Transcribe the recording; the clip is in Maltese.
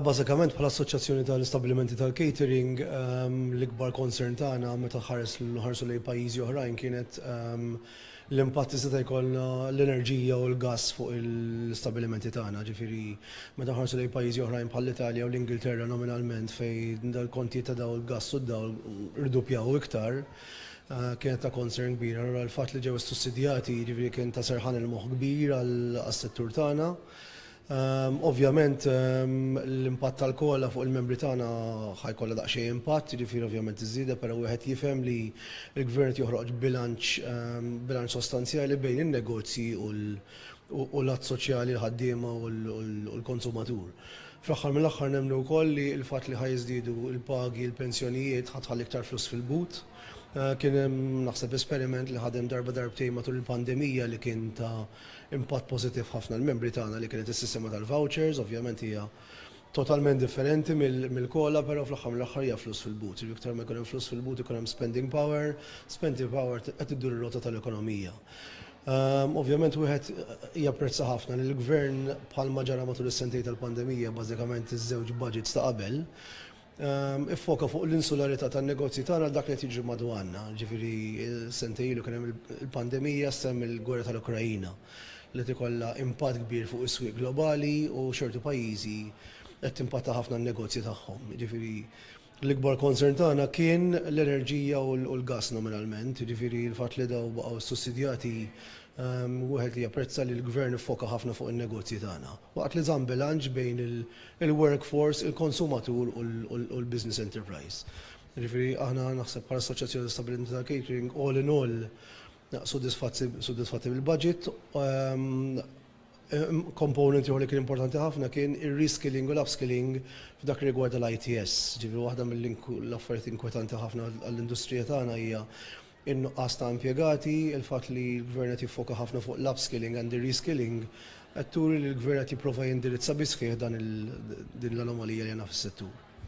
Bażikament bħala assoċjazzjoni tal-istabbilimenti tal-catering, l-ikbar concern tagħna meta ħarsu lejn pajjiżi oħrajn kienet l-impatt li seta' jkollna l-enerġija u l-gass fuq l-istabbilimenti tagħna. Ġifieri meta ħarsu lejn pajjiżi oħrajn bħall-Italja u l-Ingilterra nominalment fejn dal-konti ta' dawl gass u dawl irdupjaw iktar, kienet ta' concern kbir. Allura l-fatt li ġew sussidjati ġifieri kien ta' serħan il-moħħ kbir għas-settur tagħna. Ovvjament l-impatt tal-kola fuq il-membri tagħna ħajkollha daqsxejn impatt, jiġifieri ovvjament iżida, però wieħed jifhem li l-gvern joħroġ bilanċ sostanzjali bejn in-negozji u l-att soċjali l-ħaddiema u l-konsumatur. Fl-aħħar mill-aħħar nemmnu wkoll li l-fatt li ħajżdiedu l-pagi, l-pensjonijiet ħadħall iktar flus fil-but. Kien hemm naħseb esperiment li ħadem darbtejn matul il-pandemija li kien ta' impatt pożittiv ħafna l-membri tagħna li kienet is-sistema tal-vouchers, ovvjament hija totalment differenti mill-kola, però fl-aħħar mill-aħħar hija flus fil-but. Iktar ma jkun hemm flus fil-but ikun hemm spending power qed iddur ir-rota tal-ekonomija. Ovvjament wieħed japprezza ħafna li l-gvern bħalma ġara matul is-sentejn tal-pandemija bażikament iż-żewġ budgets ta' qabel iffoka fuq l-insularità tan-negozji tagħna dak li qed jiġri madwarna. Ġifieri sentejn ilu kien hemm il-pandemija semm il-gwerra tal-Ukrajina li tikollha impatt kbir fuq is-swieq globali u xortu pajjiżi qed timpatta ħafna n-negozji tagħhom. Ġifieri l-ikbar concern tagħna kien l-enerġija u l-gass nominalment, jiġifieri l-fatt li daw baqgħu sussidjati wieħed li japprezza li l-gvern iffoka ħafna fuq in-negozji tagħna. Waqt li żamm bilanċ bejn il-workforce, il-konsumatur u l-business enterprise. Jiġifieri aħna naħseb bħala Assoċjazzjoni Stabilità tal-Catering all in all sodisfatti bil-budget. Component li kien importanti ħafna kien ir-reskilling u l-upskilling f'dak rigward l-ITS. Ġifieri waħda mill-affarijiet inkwetanti ħafna għall-industrija tagħna hija in-nuqqas ta' impjegati, il-fatt li l-gvern qed jiffoka ħafna fuq l-upskilling and reskilling qed turi li l-gvern qed jipprova jindirizza bisħieħ din l-anomalija li għandna fis-settur.